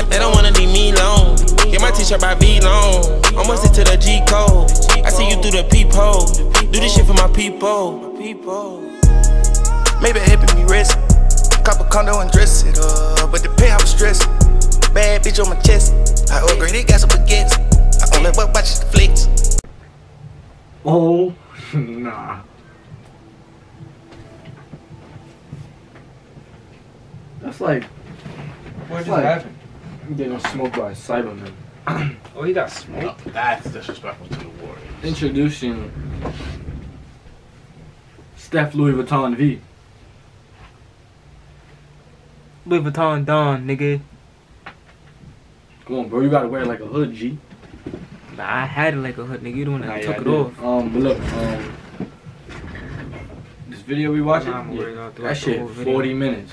They don't wanna leave me alone. Get my t-shirt by V-Long. Almost into the G code. I see you through the peephole. Do this shit for my people. Maybe helping me rest. Cop a condo and dress it up. But the pay I was stressed. Bad bitch on my chest. I upgraded, got some baguettes. I only watch the flicks. Oh, nah. That's like. What just happened? Getting smoked by a Cyberman. Oh, he got smoked? No, that's disrespectful to the Warriors. Introducing Steph Louis Vuitton V. Louis Vuitton Don, nigga. Come on, bro, you gotta wear like a hood, G. Nah, I had it like a hood, nigga. You the one that took it off. But look, this video we watching, that shit 40 minutes.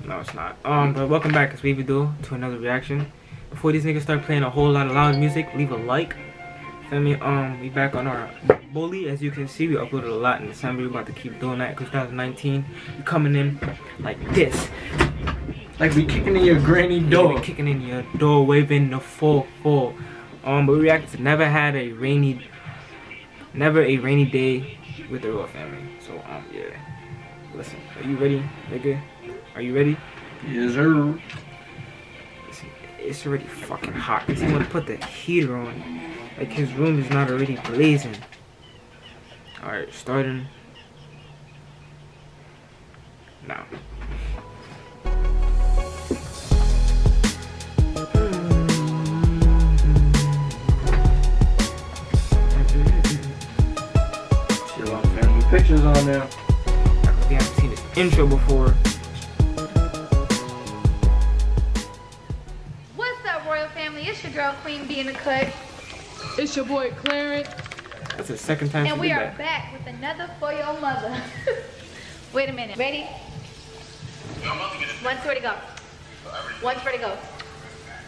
No, it's not. But welcome back, it's Wavy to another reaction. Before these niggas start playing a whole lot of loud music, leave a like. Feel me? We back on our bully. As you can see, we uploaded a lot in December. We're about to keep doing that because 2019, we coming in like this. Like we kicking in your granny door. Yeah, we kicking in your door, waving the 4-4. But we reacted to never a rainy day with the royal family. So yeah. Listen, are you ready, nigga? Are you ready? Yes, sir. Listen, it's already fucking hot. Cause he wanna put the heater on. Like his room is not already blazing. Alright, starting now. Pictures on there. We haven't seen this intro before. What's up, royal family? It's your girl Queen B in the cut. It's your boy Clarence. That's the second time. And we are back with another For Your Mother. Wait a minute. Ready? One's ready to go. One's ready to go.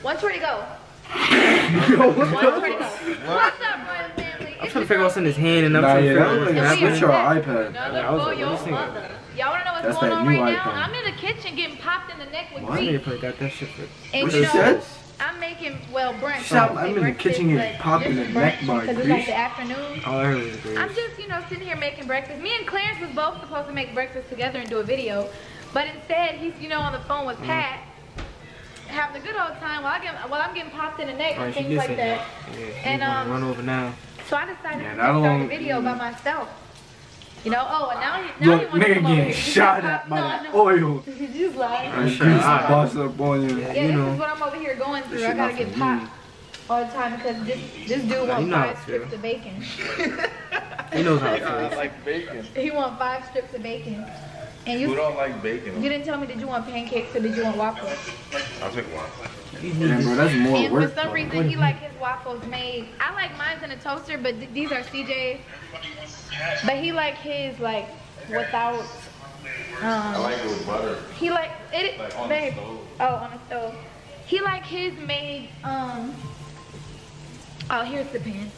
One's ready to go. One's ready to go. What's up, royal family? I'm trying to figure out what's in his hand and I'm Nah, trying to yeah, figure out that's what's your iPad. Another For Your Mother. Y'all wanna know what's going on right now? I'm in the kitchen getting popped in the neck with grease. got that shit for. And you know, I'm making, well, brunch. Stop, I'm in the kitchen getting popped in the neck by because it's like the afternoon. All I heard was grease. I'm just, you know, sitting here making breakfast. Me and Clarence was both supposed to make breakfast together and do a video. But instead, he's, you know, on the phone with Pat, having a good old time while I'm getting popped in the neck and things like that. Yeah, and run over now. So I decided to start a video by myself. You know, oh, and now look, nigga getting shot at by the oil. You just like. Boss up on you. Yeah, this is what I'm over here going through. I gotta get popped all the time because this dude wants 5 strips of bacon. He knows how it feels. I like bacon. He wants 5 strips of bacon. And Who don't like bacon? You didn't tell me, did you want pancakes or did you want waffles? I'll take one. Yeah, bro, that's more and work. For some reason, he like his waffles made. I like mine in a toaster, but these are CJ's. But he like his like without. I like it with butter. He like it, like on babe. the stove. Oh, on the stove. He like his made. Oh, here's the pan.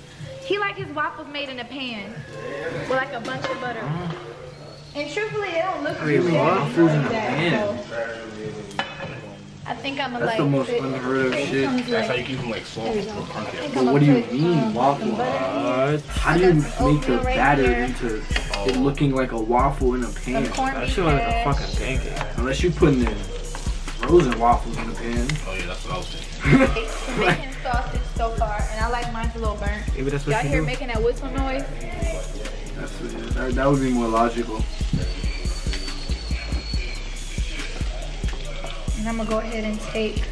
He like his waffles made in a pan with like a bunch of butter. And truthfully, they don't look too bad. I think I'm gonna like. That's the most unheard of shit. That's how you keep them like soft or crunchy. But what do you mean waffle? How do you make the batter into it looking like a waffle in a pan? That shit like a fucking pancake. Unless you putting in frozen waffles in the pan. Oh yeah, that's what I was thinking. Some bacon sausage so far, and I like mine a little burnt. Maybe that's what y'all hear making that whistle noise? That would be more logical. And I'm gonna go ahead and take.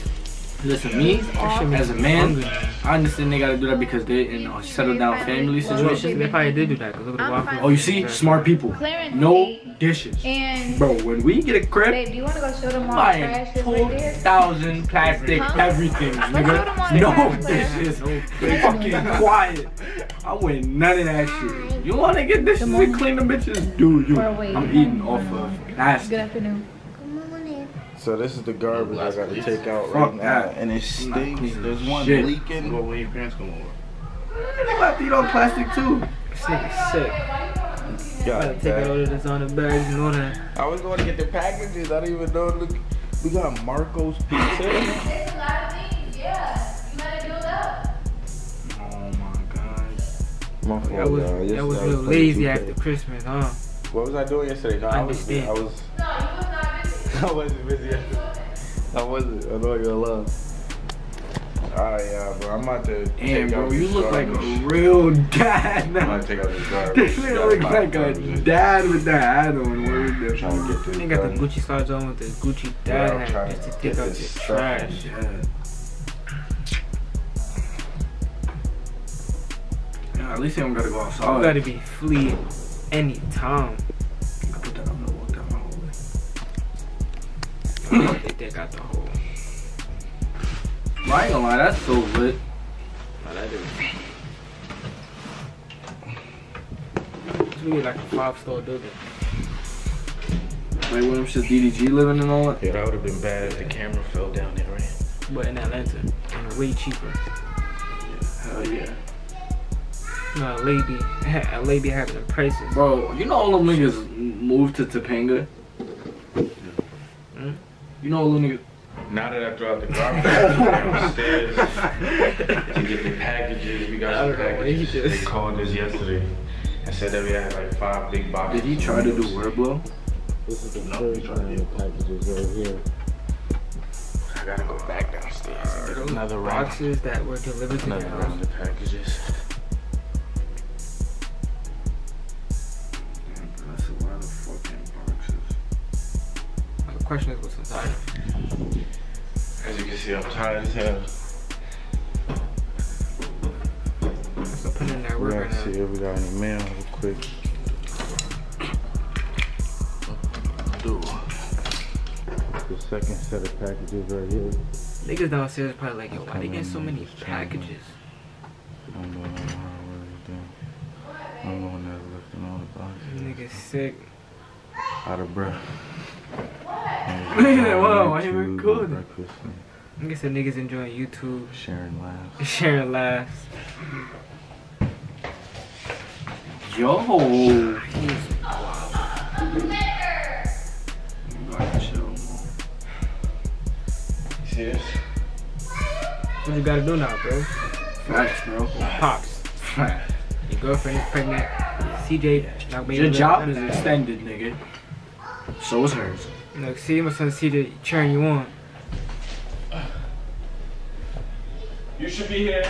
Listen, me as a man, I understand they gotta do that because they're in a settled down family situation. They probably did do that because look at the waffle. Oh, you see, smart people. No dishes, and bro. When we get a crib, babe, do you wanna go show them all buying trash right 4,000 plastic everything, nigga. No dishes. Fucking quiet. I want none of that shit. You wanna get dishes and clean the bitches? Do you? I'm eating off of plastic. Good afternoon. So this is the garbage I gotta take out right now, and it stinks. There's one leaking. Go when your parents come over. They about to eat on plastic too. This nigga's sick. Gotta take out all the designer bags and all that. I was going to get the packages. I don't even know. Look, we got Marco's Pizza. That was real lazy after Christmas, huh? What was I doing yesterday? No, I wasn't busy yesterday. I wasn't. I'm not gonna lie. Alright, yeah, bro. I'm about to. Damn, bro, you look like a real dad now. I'm about to take out this garbage. This nigga look like a dad with that hat on. I'm trying to get this. They got the Gucci slides on with the Gucci dad hat just to take out the trash. Yeah, at least they don't gotta go outside. You gotta be free anytime. I put that on the wall down my hallway. They take out the hole. I ain't gonna lie, that's so lit. Oh, that is. It's really like a 5-star building. Like when them shit DDG living and all that. Yeah, that would have been bad if the camera fell down there, right? But in Atlanta, and way cheaper. Hell yeah. No, LA be having the prices. Bro, you know all them niggas moved to Topanga? You know all them niggas. Now that I threw out the garbage downstairs to get the packages, we got some packages. They called us yesterday and said that we had like 5 big boxes. Did he try to do word blow? This is the first packages right here. I gotta go back downstairs and get another round. Boxes that were delivered to Another round of packages. That's a lot of fucking boxes. The question is what's inside. As you can see, I'm tired as hell. So put in that work right now. See if we got any mail real quick. The second set of packages right here. Niggas downstairs probably like, yo, why they getting so many packages? I don't know how everything. I'm the one that's lifting all the boxes. Niggas sick. Out of breath. Wow, I ain't even good. Niggas said niggas enjoying YouTube. Sharing laughs. Sharing laughs. Yo. See this? What you gotta do now, bro? Facts, bro. Pops. Facts. Your girlfriend is pregnant. CJ, not made Your job is extended, nigga. So is hers. Look, see my son CJ cheering you on. You should be here.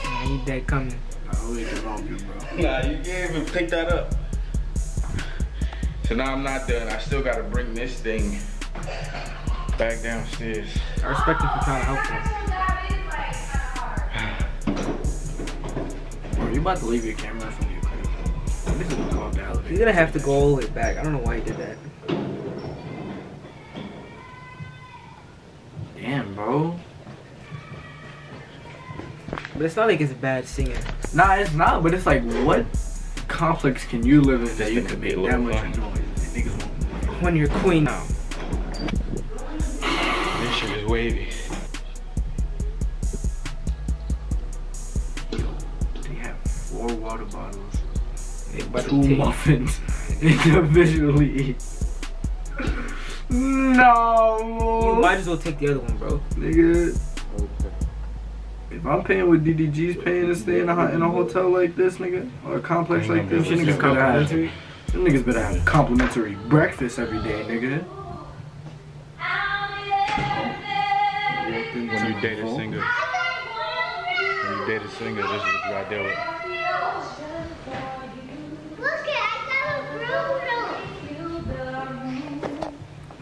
I need that coming. I always can help you, bro. Nah, you can't even pick that up. So now I'm not done. I still gotta bring this thing back downstairs. I respect him for trying to help him. Bro, you about to leave your camera from your crib. This is called the elevator. He's gonna have to go all the way back. I don't know why he did that. Damn, bro. But it's not like it's bad singing. Nah, it's not, but it's like, what complex can you live in that you can make that much noise? Niggas won't. When you're queen now. This shit is wavy. They have 4 water bottles, They about to 2 take- muffins individually. No. You might as well take the other one, bro. Nigga. If I'm paying what DDG's paying to stay in a hotel like this, nigga, or a complex like this, them niggas better have complimentary breakfast every day, nigga. When you date a singer, this is what you gotta deal with.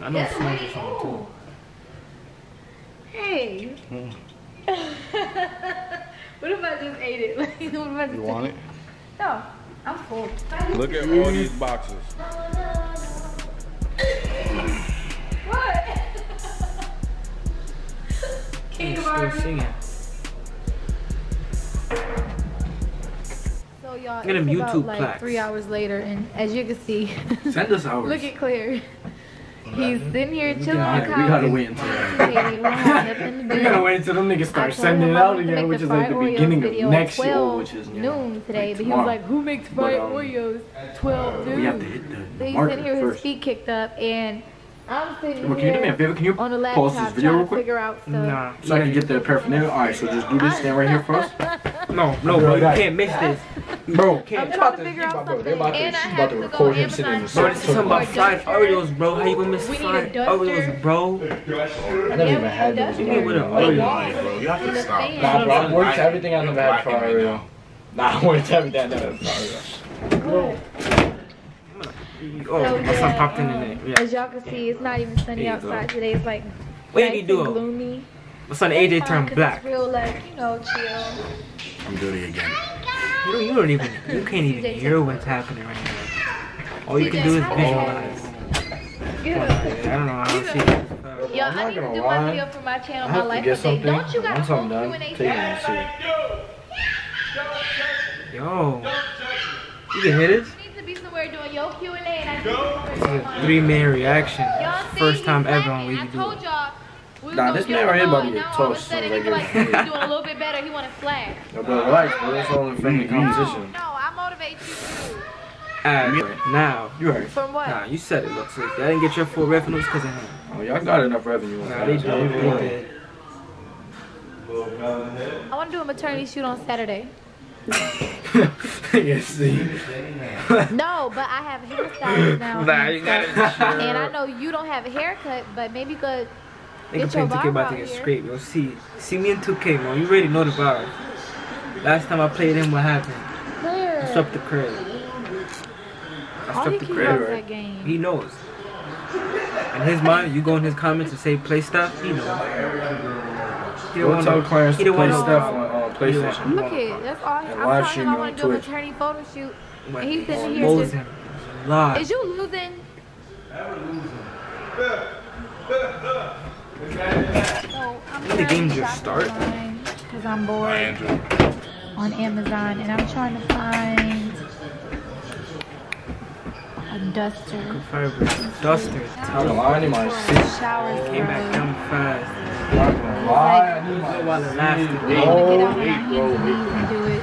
I know Smash is on too. Hey. What if I just ate it? Like, what if I just You want it? No, I'm full. Look at all these boxes. What? King of Still Army. singing. So y'all, Get him it's YouTube about like plaques. 3 hours later, and as you can see, Send us ours. look at Claire. He's sitting here chilling on the We couch. gotta wait until we gotta wait until them niggas start sending it out again, which is like the beginning of next year, which is noon today. But he tomorrow. was like, "Who makes fried But, Oreos?" 12 noon. we have to hit So the he's marker sitting here with his first. feet kicked up, and I'm sitting Well, can you do me a favor? Can you on the pause laptop this video real quick? figure out stuff. Nah. So I can get the paraphernalia? Alright, so just do this, stand right here for us. No, bro, you can't miss this. Bro, I'm can't. trying to figure out something. And I she's have about to to record go him sitting in the Bro, this is something about fried duster. Oreos, bro. How you gonna miss We need a fried duster. Oreos, bro? I never even had those. You need with an The Oreo. wall. Bro, you have to stop. Nah, bro, I'm worried to everything I never had fried Oreo. Nah, I'm worried to everything I never had fried Oreo. Oh, my son popped in it. Yeah. As y'all can see, it's not even sunny There you go. outside today. It's like Wavy nice duo. and gloomy. My son It's AJ fine turned 'cause black. It's real, like, you know, chill. I'm dirty again. You don't even, you can't even hear what's happening right now. All you can do is visualize. Good. I don't know how to see it. Yo, I'm I not need to gonna do lie. my video for my channel, I my have to life get update. something. Don't you got Once a I'm whole done, Q&A take it and see. Yo, you can hear this? You need to be somewhere doing your Q&A and I need to 3-man reaction. Y'all see, First time he's ever on slacking. I Wavy told duo. y'all. We was Nah, gonna this get man right here along, about to get now all of a toast, sudden so he feel like regular. he's doing a little bit better. He want to slack. Yo, bro, relax, bro. That's all in friendly competition. No, I motivate you too. Alright, now. You heard. From what? Nah, you said it, look. So if y'all didn't get your full revenues because of him. Oh, y'all got enough revenue. Nah, they did. They did. I want to do a maternity shoot on Saturday. Yes, see. No, but I have hairstylists now. Nah, you got it. And I know you don't have a haircut, but maybe you could Nigga get your playing 2K barber about out to get here. scraped. Yo, see me in 2K, man. You already know the vibes. Last time I played him, what happened? I Clear. swept the crib. I All he swept the keep crib. knows that game. He knows. In his mind, you go in his comments and say play stuff, he knows. He don't Go want tell to Clarence he to don't play want stuff to on PlayStation. Look at that's all. I'm live telling him streaming I on want to do a Twitch. maternity photo shoot. And he's sitting here Losing. just. Live. Is you losing? So I'm When the game just start. because I'm bored Andrew. on Amazon and I'm trying to find a duster. Duster. I'm gonna lie, I need my seat. Shower Came back spray. down fast. I'm not gonna lie, I need my While it lasted. I'm gonna get out on my hands and knees and do it.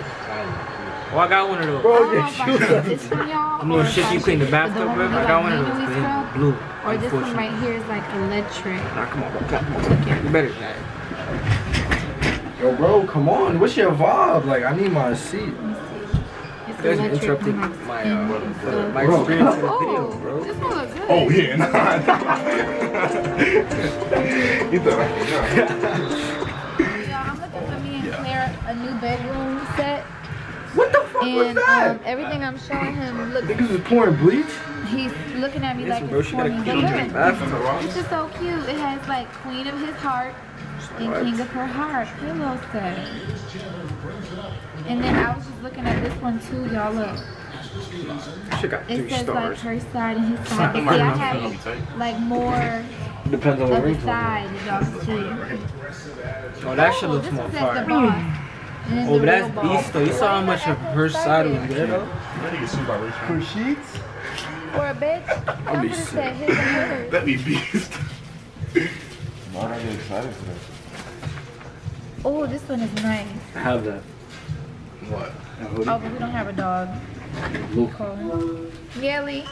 Oh, I got one of those. Bro, I don't know if it's from y'all I'm doing or shit if you I clean the should- bathtub one with. we I like got one of those, manually but scrub, it's blue. Or this one Unfortunately. right here is like electric. Nah, come on, bro. Come on. You better than that. Yo, bro, come on. What's your vibe? Like, I need my seat. It's You guys electric. interrupted I'm my like, my Bro. experience in the oh, video, bro. this one looks good. Oh, yeah. Nah. You thought I forgot. Yeah, I'm looking for me and Claire a new bedroom set. What the fuck was And that? everything I'm showing him, look, Niggas is pouring bleach? he's looking at me Listen, like bro, it's she gotta corny. keep But in the look, bathtub. it's just so cute. It has like Queen of his heart and King of her heart pillow set. And then I was just looking at this one too, y'all. Look, Shit got 3 it says like stars. her side and his side. And see, I have like more Depends on of the the ring. side that y'all can see. Oh, that shit Oh, looks this more one says the fire. boss. And then Oh, the but that's real boss. beast though. You saw how much of her side was there though? I think it's sued by Rachel. For sheets? Or a bed. I'm be gonna sick. say his and hers. That'd be beast. Why are you excited for that? Oh, this one is nice. I have that. What? That hoodie. Oh, but we don't have a dog. Luke. Call him. Yeah, Lee.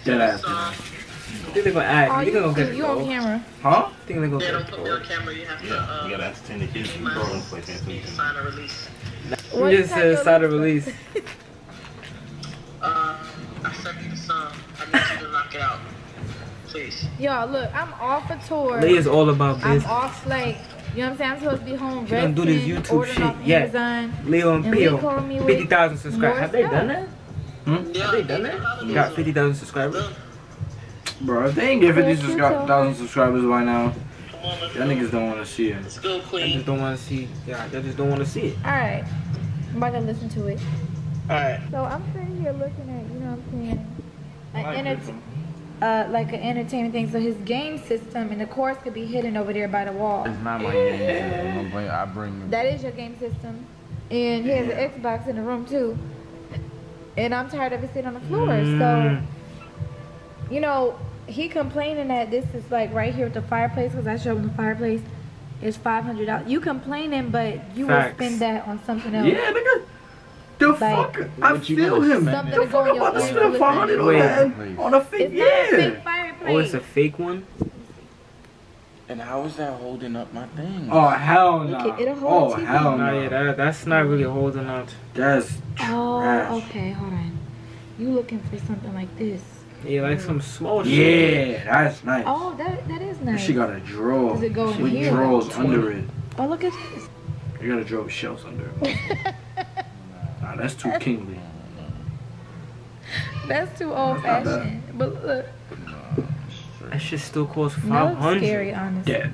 Dead ass. I think they're gonna add. Oh, You think they're gonna get you on it camera. Huh? I think they're gonna get it. Yeah, you gotta ascertain the kids from the program place and so you can sign a release. What You just type said of side of list? release. I sent you the song. I need you to knock it out. Please. Y'all, look, I'm off a tour. Lee is all about I'm business. off, like, you know what I'm saying? I'm supposed to be home She gonna do this resting, YouTube ordering shit. off Yeah. Amazon. Leo and And Lee Pio, called me with 50,000 subscribers. more Have they stuff. done that? Have they done that? Got 50,000 subscribers. Bro, if they ain't get 50 Thank you, Tom. 1,000 subscribers by now, Come on, my y'all friend. niggas don't want to see it. Let's go, I Queen. just don't want to see. Yeah, I just don't want to see it. Alright. I'm about to listen to it. Alright. So I'm sitting here looking at, you know what I'm saying? Like an entertainment thing. So his game system and the course could be hidden over there by the wall. It's not my game. I bring That is your game system. And he has an Xbox in the room too. And I'm tired of it sitting on the floor. So, you know, he complaining that this is like right here with the fireplace, because I showed him the fireplace is $500. You complaining, but you Facts. will spend that on something else. Yeah, nigga. The Like, fuck? I what you feel gonna him. Something The to go fuck in your about to ear spend to 500 on Wait. that? On a It's fake, not a yeah. big fireplace. classmate. Oh, it's a fake one? And how is that holding up my thing? Oh, hell no. It'll hold Oh, TV. hell Nah, no. yeah, that's not really holding out. That's Oh, trash. okay, hold on. You looking for something like this? Yeah, like some small shit. Yeah, that's nice. Oh, that is nice. She got a drawer. Does it go in with here? drawers under it. Oh, look at this. You got a drawer with shelves under it. Nah, that's too kingly. That's too old fashioned. But look, That shit still costs no, it's 500. scary, honestly. Yeah.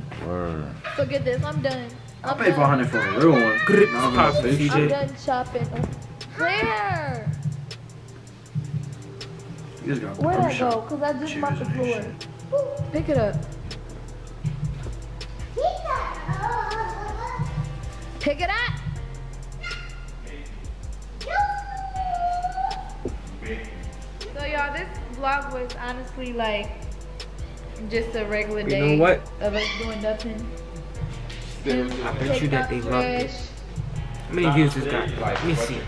So get this, I'm done. I'll pay for 100 for a real one. Grip Nah, pop, I'm CJ. I'm done shopping. Claire! You just got Where'd I barbershop go? Because I just chairs mopped the and floor. shit. Pick it up. Pick it up! So y'all, this vlog was honestly like just a regular You day know what? of us doing nothing. I bet you that they love it. How many views this got? Let me see.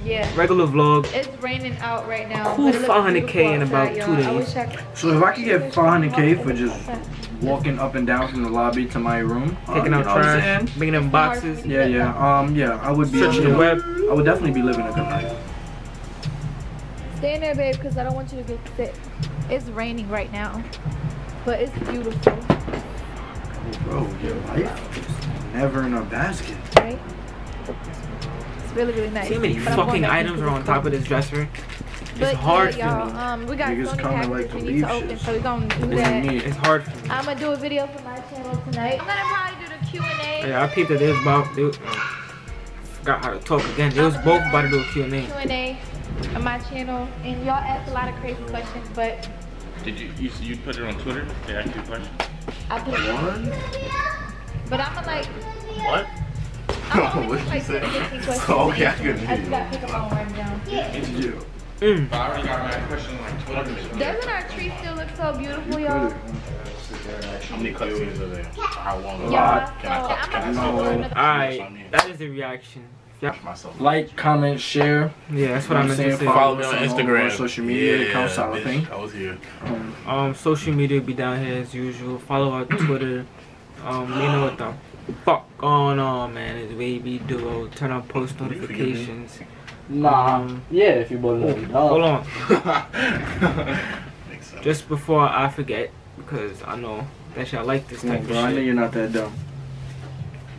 Yeah. Regular vlog. It's raining out right now. Cool, but it looks 500K in beautiful about outside, 2 y'all. I days. wish I could. So if I could get 500K for just walking up and down from the lobby to my room, Taking out you know what I'm trash, saying? bringing them boxes, Yeah, I would be searching the web. I would definitely be living a good life. Stay in there, babe, because I don't want you to get sick. It's raining right now, but it's beautiful, Bro, your life is never in a basket. right? It's really, really nice. See how many But I'm going fucking back items into are this on top of closet. this dresser? But It's hard for y'all, me. we got Niggas Sony kinda packages like to we need leave to open, shit. so we're gonna do This is that. me. It's hard for me. I'm gonna do a video for my channel tonight. I'm gonna probably do the Q&A. Yeah, I peeped that they was about. Forgot how to talk again. They was both about to do a Q&A. Q&A on my channel, and y'all asked a lot of crazy questions, but Did you put it on Twitter? They asked you a question? I put it on. But I'm gonna like, What? I'm only like 10 to 15 questions. Okay, I I couldn't hear just you. gotta pick up on right now. Mm. I already got my question on Twitter. Doesn't our tree still look so beautiful, y'all? How many cutscenes are there? How long? Y'all, so Can I cut? Can I I'm cut? gonna do another. Alright, that is the reaction. Yeah, Myself. Like, comment, share. yeah, that's what I meant to say. Follow Follow me on us all Instagram. our social media accounts, type of thing. I was here. Social media will be down here as usual. Follow our Twitter. You know what the fuck going on, man. It's Wavy Duo. Turn on post notifications. Yeah, if you want to know. Hold on. Makes sense. Just before I forget, because I know that y'all like this Come type on, of bro. I know shit. you're not that dumb.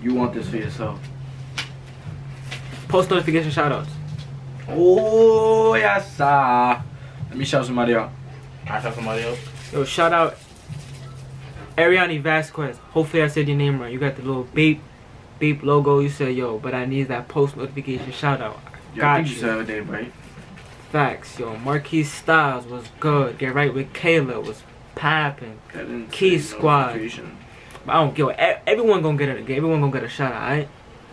You want this for yourself. Post notification shoutouts. Oh, yes, sir. Let me shout somebody out. I have somebody else. Yo, shout out Ariane Vasquez. Hopefully I said your name right. You got the little beep logo. You said, yo, but I need that post notification shout out. Yeah, I Got think you you. said it, right? Facts, yo. Marquise Styles was good. Get right with Kayla was popping. That didn't Key say Squad. notification. I don't give. Everyone gonna get a. Everyone gonna get a shout out. Alright.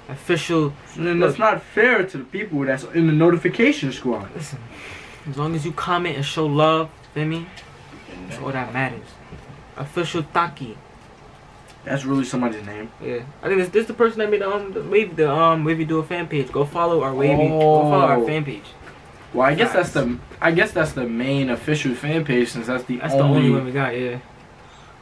Official. So then that's not fair to the people that's in the notification squad. Listen. As long as you comment and show love, feel me? That's all that matters. Official Taki. That's really somebody's name. Yeah, I think this the person that made the Wavy Duo fan page. Go follow our Wavy. Go follow our fan page. Well, I guess that's the main official fan page since that's the That's only. the only one we got. Yeah.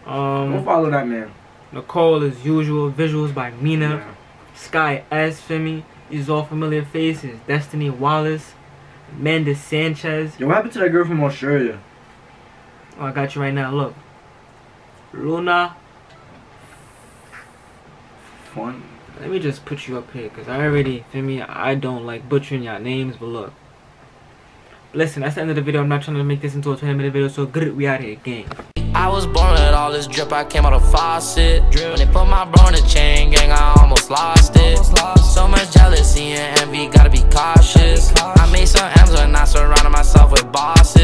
Go follow that man. Nicole as usual. Visuals by Mina. Yeah. Sky S. Feel me? These all familiar faces. Destiny Wallace. Amanda Sanchez. Yo, what happened to that girl from Australia? Oh, I got you right now. Look. Luna. Fun. Let me just put you up here, because I already, feel me, I don't like butchering y'all names, but look. Listen, that's the end of the video. I'm not trying to make this into a 20-minute video, so good, we out here, gang. I was born with all this drip, I came out of faucet. When they put my bro in the chain gang, I almost lost it. So much jealousy and envy, gotta be cautious. I made some M's when I surrounded myself with bosses.